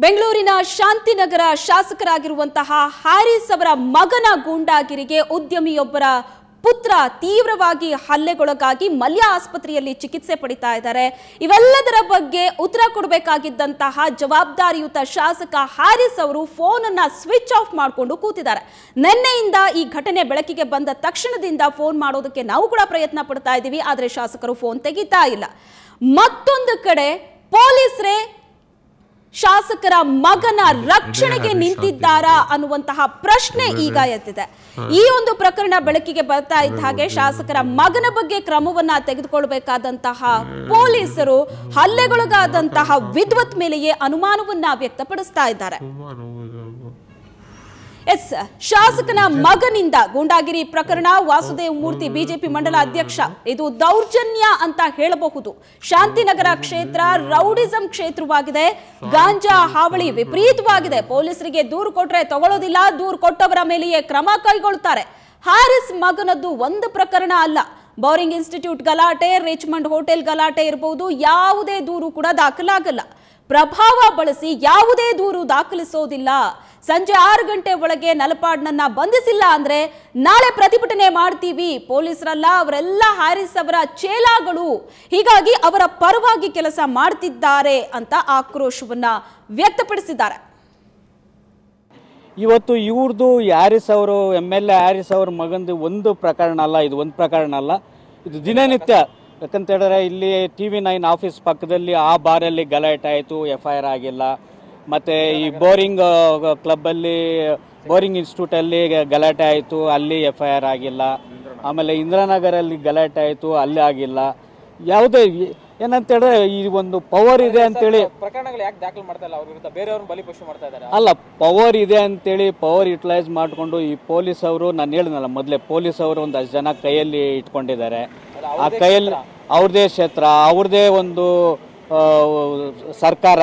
ಬೆಂಗಳೂರಿನ ಶಾಂತಿನಗರ ಶಾಸಕರಾಗಿರುವಂತಹ ಹ್ಯಾರಿಸ್ ಅವರ ಮಗನ ಗೂಂಡಾಗಿರಿಗೆ ಉದ್ಯಮಿಯೊಬ್ಬರ ಪುತ್ರ ತೀವ್ರವಾಗಿ ಹಲ್ಲೆಗೊಳಗಾಗಿ ಮಲ್ಯ ಆಸ್ಪತ್ರೆಯಲ್ಲಿ ಚಿಕಿತ್ಸೆ ಪಡಿತಾ ಇದ್ದಾರೆ. ಇವೆಲ್ಲದರ ಬಗ್ಗೆ ಉತ್ತರ ಕೊಡಬೇಕಾಗಿದ್ದಂತಹ ಜವಾಬ್ದಾರಿಯುತ ಶಾಸಕ ಹ್ಯಾರಿಸ್ ಅವರು ಫೋನ್ ಅನ್ನು ಸ್ವಿಚ್ ಆಫ್ ಮಾಡಿಕೊಂಡು ಕೂತಿದ್ದಾರೆ. ನಿನ್ನೆಯಿಂದ ಈ ಘಟನೆ ಬೆಳಕಿಗೆ ಬಂದ ತಕ್ಷಣದಿಂದ ಫೋನ್ ಮಾಡೋದಕ್ಕೆ ನಾವು ಕೂಡ ಪ್ರಯತ್ನ ಪಡ್ತಾ ಇದ್ದೀವಿ, ಆದರೆ ಶಾಸಕರು ಫೋನ್ ತೆಗಿತಾ ಇಲ್ಲ. ಮತ್ತೊಂದು ಕಡೆ ಪೊಲೀಸರೇ ಶಾಸಕರ ಮಗನ ರಕ್ಷಣೆಗೆ ನಿಂತಿದ್ದಾರಾ ಅನ್ನುವಂತಹ ಪ್ರಶ್ನೆ ಈಗ ಎದ್ದಿದೆ. ಈ ಒಂದು ಪ್ರಕರಣ ಬೆಳಕಿಗೆ ಬರ್ತಾ ಇದ್ದ ಹಾಗೆ ಶಾಸಕರ ಮಗನ ಬಗ್ಗೆ ಕ್ರಮವನ್ನ ತೆಗೆದುಕೊಳ್ಳಬೇಕಾದಂತಹ ಪೊಲೀಸರು ಹಲ್ಲೆಗೊಳಗಾದಂತಹ ವಿದ್ವತ್ ಮೇಲೆಯೇ ಅನುಮಾನವನ್ನ ವ್ಯಕ್ತಪಡಿಸ್ತಾ ಇದ್ದಾರೆ. ಶಾಸಕನ ಮಗನಿಂದ ಗೂಂಡಾಗಿರಿ ಪ್ರಕರಣ, ವಾಸುದೇವ ಮೂರ್ತಿ ಬಿಜೆಪಿ ಮಂಡಲ ಅಧ್ಯಕ್ಷ, ಇದು ದೌರ್ಜನ್ಯ ಅಂತ ಹೇಳಬಹುದು. ಶಾಂತಿನಗರ ಕ್ಷೇತ್ರ ರೌಡಿಸಂ ಕ್ಷೇತ್ರವಾಗಿದೆ. ಗಾಂಜಾ ಹಾವಳಿ ವಿಪರೀತವಾಗಿದೆ. ಪೊಲೀಸರಿಗೆ ದೂರು ಕೊಟ್ರೆ ತಗೊಳ್ಳೋದಿಲ್ಲ, ದೂರು ಕೊಟ್ಟವರ ಮೇಲೆಯೇ ಕ್ರಮ ಕೈಗೊಳ್ತಾರೆ. ಹ್ಯಾರಿಸ್ ಮಗನದ್ದು ಒಂದು ಪ್ರಕರಣ ಅಲ್ಲ. ಬೌರಿಂಗ್ ಇನ್ಸ್ಟಿಟ್ಯೂಟ್ ಗಲಾಟೆ, ರಿಚ್ಮಂಡ್ ಹೋಟೆಲ್ ಗಲಾಟೆ ಇರಬಹುದು, ಯಾವುದೇ ದೂರು ಕೂಡ ದಾಖಲಾಗಲ್ಲ. ಪ್ರಭಾವ ಬಳಸಿ ಯಾವುದೇ ದೂರು ದಾಖಲಿಸೋದಿಲ್ಲ. ಸಂಜೆ 6 ಗಂಟೆ ಒಳಗೆ ನಲಪಾಡ್ನನ್ನ ಬಂಧಿಸಿಲ್ಲ ಅಂದ್ರೆ ನಾಳೆ ಪ್ರತಿಭಟನೆ ಮಾಡ್ತೀವಿ. ಪೊಲೀಸರಲ್ಲ, ಅವರೆಲ್ಲ ಹ್ಯಾರಿಸ್ ಅವರ ಚೇಲಾಗಳು, ಹೀಗಾಗಿ ಅವರ ಪರವಾಗಿ ಕೆಲಸ ಮಾಡ್ತಿದ್ದಾರೆ ಅಂತ ಆಕ್ರೋಶವನ್ನ ವ್ಯಕ್ತಪಡಿಸಿದ್ದಾರೆ. ಇವತ್ತು ಇವ್ರದ್ದು ಹ್ಯಾರಿಸ್ ಅವರು MLA ಹ್ಯಾರಿಸ್ ಅವ್ರ ಮಗಂದು ಒಂದು ಪ್ರಕರಣ ಅಲ್ಲ, ಇದು ಒಂದು ಪ್ರಕರಣ ಅಲ್ಲ, ಇದು ದಿನನಿತ್ಯ. ಯಾಕಂತ ಹೇಳಿದ್ರೆ ಇಲ್ಲಿ TV9 ಆಫೀಸ್ ಪಕ್ಕದಲ್ಲಿ ಆ ಬಾರಲ್ಲಿ ಗಲಾಟೆ ಆಯಿತು, FIR ಆಗಿಲ್ಲ. ಮತ್ತು ಈ ಬೋರಿಂಗ್ ಕ್ಲಬ್ಬಲ್ಲಿ ಬೋರಿಂಗ್ ಇನ್ಸ್ಟಿಟ್ಯೂಟಲ್ಲಿ ಗಲಾಟೆ ಆಯಿತು, ಅಲ್ಲಿ FIR ಆಗಿಲ್ಲ. ಆಮೇಲೆ ಇಂದಿರಾನಗರಲ್ಲಿ ಗಲಾಟೆ ಆಯಿತು, ಅಲ್ಲಿ ಆಗಿಲ್ಲ. ಯಾವುದೇ ಏನಂತ ಹೇಳಿದ್ರೆ ಈ ಒಂದು ಪವರ್ ಇದೆ ಅಂತೇಳಿ ಪ್ರಕರಣಗಳು ಯಾಕೆ ದಾಖಲು ಮಾಡ್ತಾ ಇಲ್ಲ, ಅವ್ರ ವಿರುದ್ಧ ಬೇರೆಯವ್ರನ್ನ ಬಲಿಪಶು ಮಾಡ್ತಾ ಇದ್ದಾರೆ. ಅಲ್ಲ, ಪವರ್ ಇದೆ ಅಂತೇಳಿ ಪವರ್ ಯುಟಿಲೈಸ್ ಮಾಡಿಕೊಂಡು ಈ ಪೊಲೀಸ್ ಅವರು, ನಾನು ಹೇಳಿದ್ನಲ್ಲ ಮೊದಲೇ, ಪೊಲೀಸ್ ಅವರು ಒಂದು 10 ಜನ ಕೈಯಲ್ಲಿ ಇಟ್ಕೊಂಡಿದ್ದಾರೆ. ಆ ಕೈಯಲ್ಲಿ ಅವ್ರದೇ ಕ್ಷೇತ್ರ, ಅವ್ರದೇ ಒಂದು ಸರ್ಕಾರ,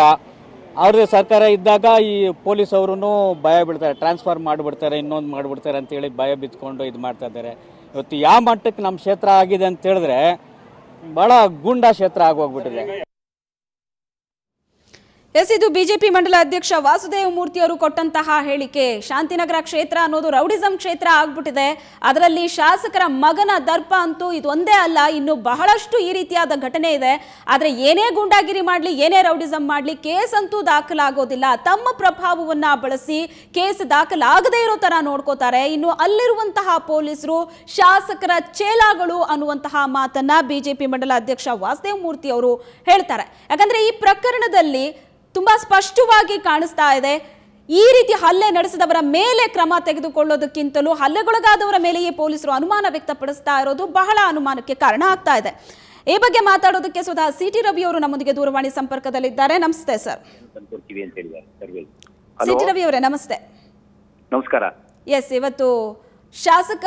ಅವ್ರದೇ ಸರ್ಕಾರ ಇದ್ದಾಗ ಈ ಪೊಲೀಸ್ ಅವರು ಭಯ ಬೀಳ್ತಾರೆ, ಟ್ರಾನ್ಸ್ಫರ್ ಮಾಡಿಬಿಡ್ತಾರೆ, ಇನ್ನೊಂದು ಮಾಡಿಬಿಡ್ತಾರೆ ಅಂತೇಳಿ ಭಯ ಬಿತ್ಕೊಂಡು ಇದು ಮಾಡ್ತಾ ಇದ್ದಾರೆ. ಇವತ್ತು ಯಾವ ಮಟ್ಟಕ್ಕೆ ನಮ್ಮ ಕ್ಷೇತ್ರ ಆಗಿದೆ ಅಂತ ಹೇಳಿದ್ರೆ ಬಹಳ ಗೂಂಡಾ ಕ್ಷೇತ್ರ ಆಗೋಗ್ಬಿಟ್ಟಿದೆ. ಇದು ಬಿಜೆಪಿ ಮಂಡಲ ಅಧ್ಯಕ್ಷ ವಾಸುದೇವ ಮೂರ್ತಿ ಅವರು ಕೊಟ್ಟಂತಹ ಹೇಳಿಕೆ. ಶಾಂತಿನಗರ ಕ್ಷೇತ್ರ ಅನ್ನೋದು ರೌಡಿಸಂ ಕ್ಷೇತ್ರ ಆಗ್ಬಿಟ್ಟಿದೆ. ಅದರಲ್ಲಿ ಶಾಸಕರ ಮಗನ ದರ್ಪ ಅಂತೂ ಇದು ಒಂದೇ ಅಲ್ಲ, ಇನ್ನು ಬಹಳಷ್ಟು ಈ ರೀತಿಯಾದ ಘಟನೆ ಇದೆ. ಆದರೆ ಏನೇ ಗೂಂಡಾಗಿರಿ ಮಾಡಲಿ, ಏನೇ ರೌಡಿಸಂ ಮಾಡಲಿ, ಕೇಸ್ ಅಂತೂ ದಾಖಲಾಗೋದಿಲ್ಲ. ತಮ್ಮ ಪ್ರಭಾವವನ್ನ ಬಳಸಿ ಕೇಸ್ ದಾಖಲಾಗದೇ ಇರೋ ತರ ನೋಡ್ಕೋತಾರೆ. ಇನ್ನು ಅಲ್ಲಿರುವಂತಹ ಪೊಲೀಸರು ಶಾಸಕರ ಚೇಲಾಗಳು ಅನ್ನುವಂತಹ ಮಾತನ್ನ ಬಿಜೆಪಿ ಮಂಡಲ ಅಧ್ಯಕ್ಷ ವಾಸುದೇವ ಮೂರ್ತಿ ಅವರು ಹೇಳ್ತಾರೆ. ಯಾಕಂದ್ರೆ ಈ ಪ್ರಕರಣದಲ್ಲಿ ತುಂಬಾ ಸ್ಪಷ್ಟವಾಗಿ ಕಾಣಿಸ್ತಾ ಇದೆ, ಈ ರೀತಿ ಹಲ್ಲೆ ನಡೆಸಿದವರ ಮೇಲೆ ಕ್ರಮ ತೆಗೆದುಕೊಳ್ಳೋದಕ್ಕಿಂತಲೂ ಹಲ್ಲೆಗೊಳಗಾದವರ ಮೇಲೆಯೇ ಪೊಲೀಸರು ಅನುಮಾನ ವ್ಯಕ್ತಪಡಿಸ್ತಾ ಇರೋದು ಬಹಳ ಅನುಮಾನಕ್ಕೆ ಕಾರಣ ಆಗ್ತಾ ಇದೆ. ಈ ಬಗ್ಗೆ ಮಾತಾಡೋದಕ್ಕೆ ಸ್ವತಃ ಸಿಟಿ ರವಿ ಅವರು ನಮ್ಮೊಂದಿಗೆ ದೂರವಾಣಿ ಸಂಪರ್ಕದಲ್ಲಿದ್ದಾರೆ. ನಮಸ್ತೆ ಸರ್. ಸಿಟಿ ರವಿ ಅವರೇ ನಮಸ್ತೆ. ನಮಸ್ಕಾರ. ಇವತ್ತು ಶಾಸಕ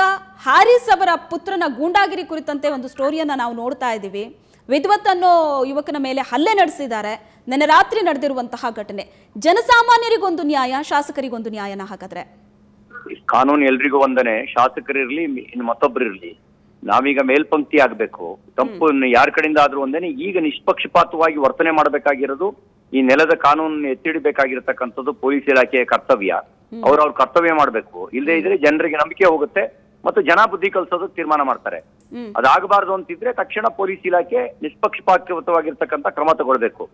ಹ್ಯಾರಿಸ್ ಅವರ ಪುತ್ರನ ಗೂಂಡಾಗಿರಿ ಕುರಿತಂತೆ ಒಂದು ಸ್ಟೋರಿಯನ್ನ ನಾವು ನೋಡ್ತಾ ಇದ್ದೀವಿ. ವಿದ್ವತ್ ಅನ್ನೋ ಯುವಕನ ಮೇಲೆ ಹಲ್ಲೆ ನಡೆಸಿದ್ದಾರೆ. ನಿನ್ನೆ ರಾತ್ರಿ ನಡೆದಿರುವಂತಹ ಘಟನೆ, ಜನಸಾಮಾನ್ಯರಿಗೊಂದು ನ್ಯಾಯ, ಶಾಸಕರಿಗೊಂದು ನ್ಯಾಯನ? ಹಾಗಾದ್ರೆ ಕಾನೂನು ಎಲ್ರಿಗೂ ಒಂದನೆ, ಶಾಸಕರಿರ್ಲಿ ಇನ್ನು ಮತ್ತೊಬ್ಬರಿರ್ಲಿ, ನಾವೀಗ ಮೇಲ್ಪಂಕ್ತಿ ಆಗ್ಬೇಕು. ತಪ್ಪು ಯಾರ ಕಡೆಯಿಂದ ಆದ್ರೂ ಒಂದೇನೆ. ಈಗ ನಿಷ್ಪಕ್ಷಪಾತವಾಗಿ ವರ್ತನೆ ಮಾಡಬೇಕಾಗಿರೋದು, ಈ ನೆಲದ ಕಾನೂನು ಎತ್ತಿಡಬೇಕಾಗಿರತಕ್ಕಂಥದ್ದು ಪೊಲೀಸ್ ಇಲಾಖೆಯ ಕರ್ತವ್ಯ. ಅವ್ರ ಕರ್ತವ್ಯ ಮಾಡ್ಬೇಕು. ಇಲ್ಲದೆ ಇದ್ರೆ ಜನರಿಗೆ ನಂಬಿಕೆ ಹೋಗುತ್ತೆ ಮತ್ತು ಜನ ಬುದ್ಧಿ ಕಲ್ಸೋದಕ್ಕೆ ತೀರ್ಮಾನ ಮಾಡ್ತಾರೆ. ಅದಾಗಬಾರ್ದು ಅಂತಿದ್ರೆ ತಕ್ಷಣ ಪೊಲೀಸ್ ಇಲಾಖೆ ನಿಷ್ಪಕ್ಷಪಾತವಾಗಿರ್ತಕ್ಕಂಥ ಕ್ರಮ ತಗೊಳ್ಬೇಕು.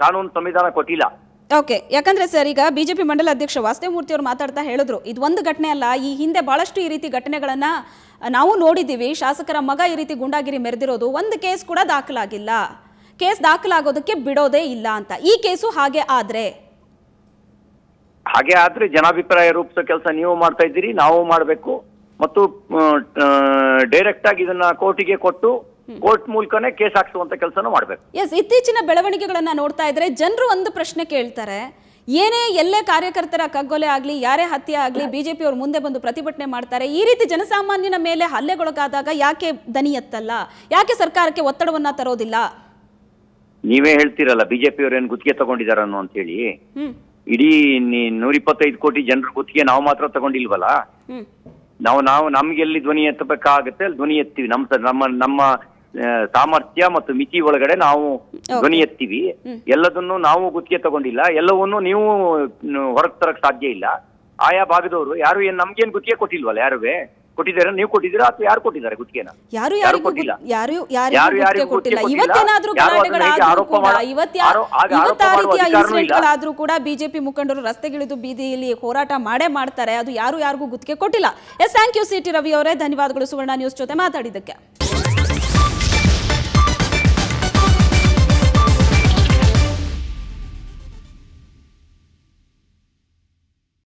ಕಾನೂನು ಸಂವಿಧಾನ ಕೊಟ್ಟಿಲ್ಲ. ಓಕೆ, ಯಾಕಂದ್ರೆ ಸರ್ ಈಗ ಬಿಜೆಪಿ ಮಂಡಲ ಅಧ್ಯಕ್ಷ ವಾಸುದೇವ ಮೂರ್ತಿ ಅವರು ಮಾತಾಡ್ತಾ ಹೇಳಿದ್ರು, ಇದು ಒಂದು ಘಟನೆ ಅಲ್ಲ, ಈ ಹಿಂದೆ ಬಹಳಷ್ಟು ಈ ರೀತಿ ಘಟನೆಗಳನ್ನ ನಾವು ನೋಡಿದ್ದೀವಿ. ಶಾಸಕರ ಮಗ ಈ ರೀತಿ ಗುಂಡಾಗಿರಿ ಮೆರೆದಿರೋದು, ಒಂದು ಕೇಸ್ ಕೂಡ ದಾಖಲಾಗಿಲ್ಲ, ಕೇಸ್ ದಾಖಲಾಗೋದಕ್ಕೆ ಬಿಡೋದೇ ಇಲ್ಲ ಅಂತ. ಈ ಕೇಸು ಹಾಗೆ ಆದ್ರೆ ಜನಾಭಿಪ್ರಾಯ ರೂಪಿಸೋ ಕೆಲಸ ನೀವು ಮಾಡ್ತಾ ಇದ್ದೀರಿ, ನಾವು ಮಾಡಬೇಕು. ಮತ್ತು ಡೈರೆಕ್ಟ್ ಆಗಿ ಇದನ್ನ ಕೋರ್ಟಿಗೆ ಕೊಟ್ಟು ಕೋರ್ಟ್ ಮೂಲಕನೇ ಕೇಸ್ ಹಾಕ್ಸುವಂತ ಕೆಲಸನೂ ಮಾಡ್ಬೇಕು. ಇತ್ತೀಚಿನ ಬೆಳವಣಿಗೆಗಳನ್ನ ನೋಡ್ತಾ ಇದ್ರೆ ಜನರು ಒಂದು ಪ್ರಶ್ನೆ ಕೇಳ್ತಾರೆ, ಎಲ್ಲೇ ಕಾರ್ಯಕರ್ತರ ಕಗ್ಗೊಲೆ ಆಗ್ಲಿ, ಯಾರೇ ಹತ್ಯೆ ಆಗ್ಲಿ, ಬಿಜೆಪಿ ಅವರು ಮುಂದೆ ಬಂದು ಪ್ರತಿಭಟನೆ ಮಾಡ್ತಾರೆ. ಈ ರೀತಿ ಜನಸಾಮಾನ್ಯನ ಮೇಲೆ ಹಲ್ಲೆಗೊಳಗಾದಾಗ ಯಾಕೆ ದನಿ ಎತ್ತಲ್ಲ, ಯಾಕೆ ಸರ್ಕಾರಕ್ಕೆ ಒತ್ತಡವನ್ನ ತರೋದಿಲ್ಲ? ನೀವೇ ಹೇಳ್ತೀರಲ್ಲ ಬಿಜೆಪಿ ಅವ್ರು ಏನ್ ಗುತ್ತಿಗೆ ತಗೊಂಡಿದಾರ ಅಂತ ಹೇಳಿ. ಇಡೀ 125 ಕೋಟಿ ಜನರ ಗುತ್ತಿಗೆ ನಾವು ಮಾತ್ರ ತಗೊಂಡಿಲ್ವಲ್ಲ. ನಾವು ನಮ್ಗೆ ಎಲ್ಲಿ ಧ್ವನಿ ಎತ್ತಬೇಕಾಗತ್ತೆ ಅಲ್ಲಿ ಧ್ವನಿ ಎತ್ತೀವಿ. ನಮ್ಮ ಸಾಮರ್ಥ್ಯ ಮತ್ತು ಮಿತಿ ಒಳಗಡೆ ನಾವು ಧ್ವನಿ ಎತ್ತೀವಿ. ಎಲ್ಲದನ್ನು ನಾವು ಗುತ್ತಿಗೆ ತಗೊಂಡಿಲ್ಲ, ಎಲ್ಲವನ್ನೂ ನೀವು ಹೊರಗೆ ತರಕ್ ಸಾಧ್ಯ ಇಲ್ಲ. ಆಯಾ ಭಾಗದವರು ಯಾರು ನಮ್ಗೇನ್ ಗುತ್ತಿಗೆ ಕೊಟ್ಟಿಲ್ವಲ್ಲ, ಯಾರುವೆ ಕೊಟ್ಟಿದ್ದಾರೆ? ನೀವು ಕೊಟ್ಟಿದ್ದೀರಾ ಅಥವಾ ಯಾರು ಕೊಟ್ಟಿದ್ದಾರೆ ಗುತ್ತಿಗೆನ? ಯಾರು ಕೊಟ್ಟಿಲ್ಲ. ಇವತ್ತಾದ್ರೂ ಕೂಡ ಬಿಜೆಪಿ ಮುಖಂಡರು ರಸ್ತೆಗಿಳಿದು ಬೀದಿಯಲ್ಲಿ ಹೋರಾಟ ಮಾಡ್ತಾರೆ. ಅದು ಯಾರಿಗೂ ಗುತ್ತಿಗೆ ಕೊಟ್ಟಿಲ್ಲ. ಥ್ಯಾಂಕ್ ಯು ಸಿಟಿ ರವಿ ಅವರೇ, ಧನ್ಯವಾದಗಳು ಸುವರ್ಣ ನ್ಯೂಸ್ ಜೊತೆ ಮಾತಾಡಿದ್ದಕ್ಕೆ.